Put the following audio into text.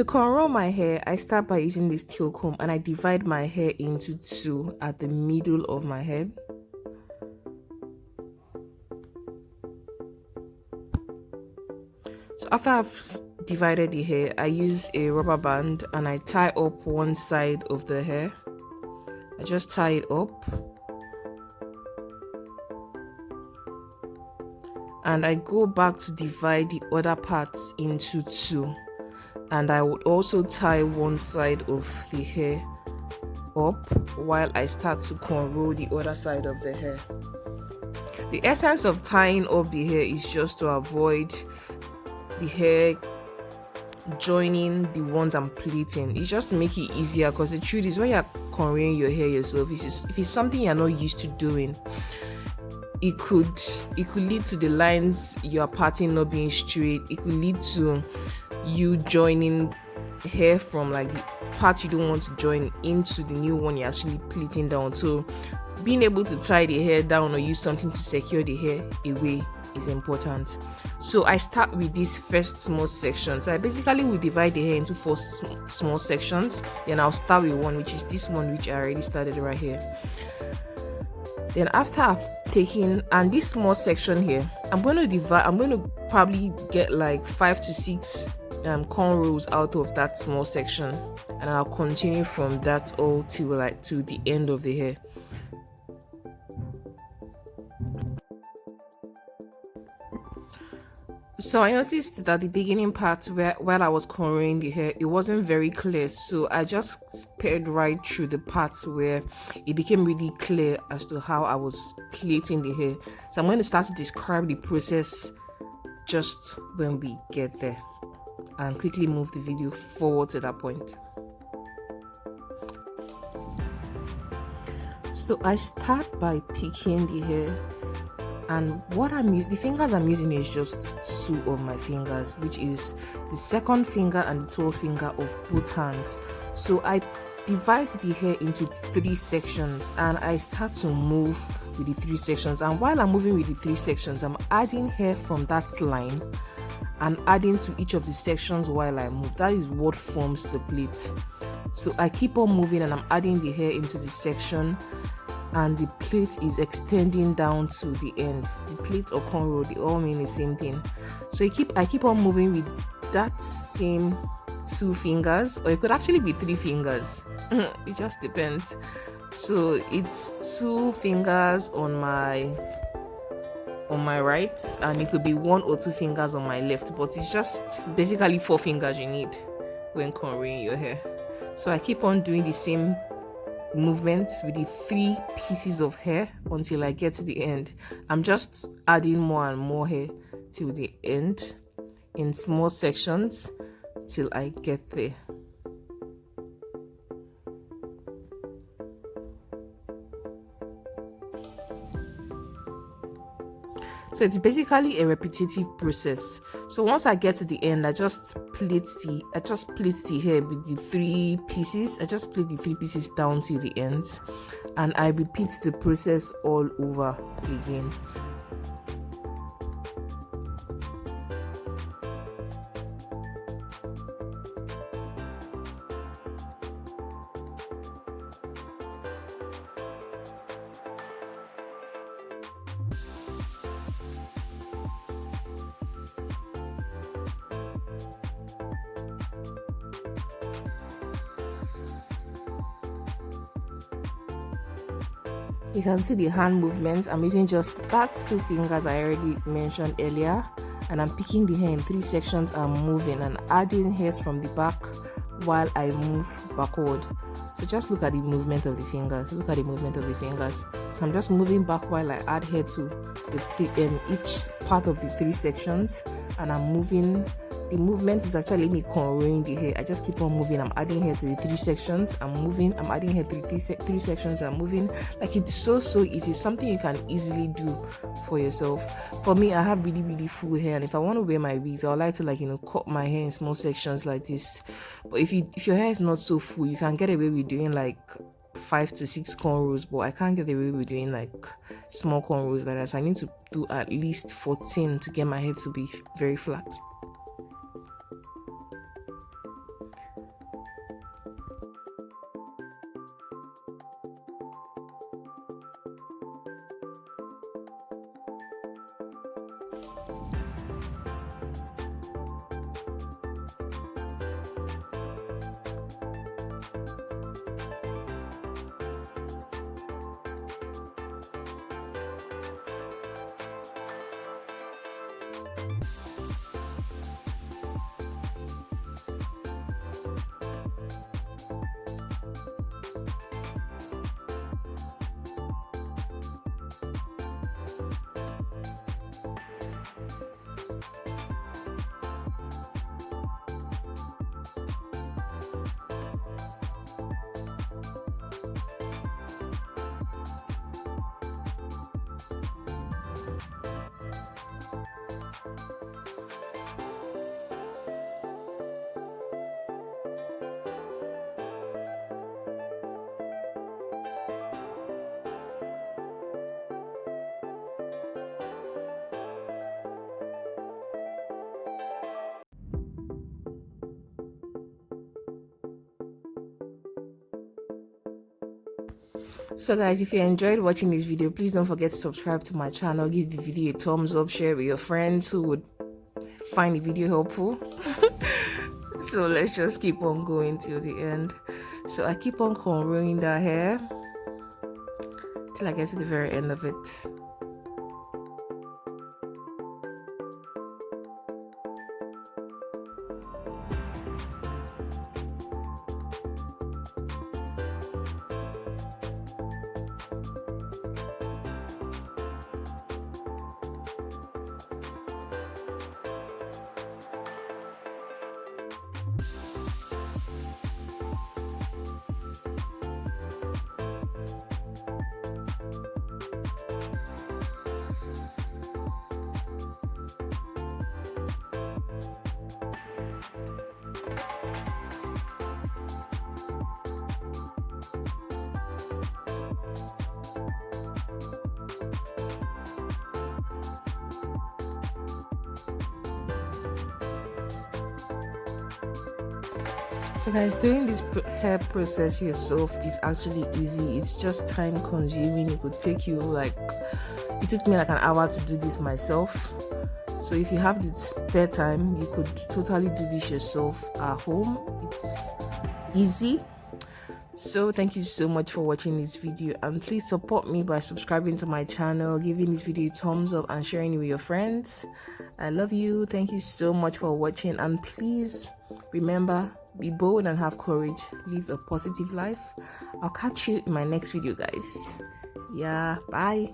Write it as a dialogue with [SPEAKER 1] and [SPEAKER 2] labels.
[SPEAKER 1] To cornrow my hair, I start by using this tail comb and I divide my hair into two at the middle of my head. So after I've divided the hair, I use a rubber band and I tie up one side of the hair. I just tie it up and I go back to divide the other parts into two, and I would also tie one side of the hair up while I start to cornrow the other side of the hair. The essence of tying up the hair is just to avoid the hair joining the ones I'm pleating. It's just to make it easier, because the truth is, when you're cornrowing your hair yourself, if it's something you're not used to doing, it could lead to the lines you're parting not being straight. It could lead to you joining hair from like the part you don't want to join into the new one you're actually pleating down. So being able to tie the hair down or use something to secure the hair away is important. So I start with this first small section. So I basically will divide the hair into four small sections. Then I'll start with one, which is this one, which I already started right here. Then after I've taken, and this small section here, I'm going to probably get like 5 to 6 cornrows out of that small section, and I'll continue from that all till the end of the hair. So I noticed that the beginning part, while I was cornrowing the hair, it wasn't very clear, so I just sped right through the parts where it became really clear as to how I was plaiting the hair. So I'm going to start to describe the process just when we get there, and quickly move the video forward to that point. So I start by picking the hair, and the fingers I'm using is just two of my fingers, which is the second finger and the toe finger of both hands. So I divide the hair into 3 sections, and I start to move with the 3 sections. And while I'm moving with the 3 sections, I'm adding hair from that line and adding to each of the sections while I move. That is what forms the plait. So I keep on moving and I'm adding the hair into the section, and the plait is extending down to the end. The plait or cornrow, they all mean the same thing. So I keep on moving with that same 2 fingers, or it could actually be 3 fingers. It just depends. So it's 2 fingers on my right, and it could be 1 or 2 fingers on my left, but it's just basically 4 fingers you need when cornrowing your hair. So I keep on doing the same movements with the 3 pieces of hair until I get to the end. I'm just adding more and more hair till the end in small sections till I get there. So it's basically a repetitive process. So once I get to the end, I just plait the hair with the 3 pieces. I just plait the 3 pieces down to the ends, and I repeat the process all over again. You can see the hand movement. I'm using just that 2 fingers I already mentioned earlier, and I'm picking the hair in 3 sections and moving and adding hairs from the back while I move backward. So just look at the movement of the fingers. So I'm just moving back while I add hair to each part of the 3 sections, and I'm moving. The movement is actually me cornrowing the hair. I just keep on moving. I'm adding hair to the 3 sections. I'm moving. I'm adding hair to the 3 sections. I'm moving. Like, it's so easy. Something you can easily do for yourself. For me, I have really full hair, and if I want to wear my wigs, I would like to cut my hair in small sections like this. But if your hair is not so full, you can get away with doing like 5 to 6 cornrows, but I can't get away with doing like small cornrows like that. So I need to do at least 14 to get my hair to be very flat. So guys, if you enjoyed watching this video, please don't forget to subscribe to my channel, give the video a thumbs up, share with your friends who would find the video helpful. So let's just keep on going till the end. So I keep on cornrowing the hair till I get to the very end of it. So guys, doing this hair process yourself is actually easy. It's just time consuming. It could take you it took me like an hour to do this myself. So if you have the spare time, you could totally do this yourself at home. It's easy. So thank you so much for watching this video, and please support me by subscribing to my channel, giving this video a thumbs up and sharing it with your friends. I love you. Thank you so much for watching, and please remember, be bold and have courage. Live a positive life. I'll catch you in my next video, guys. Yeah, bye.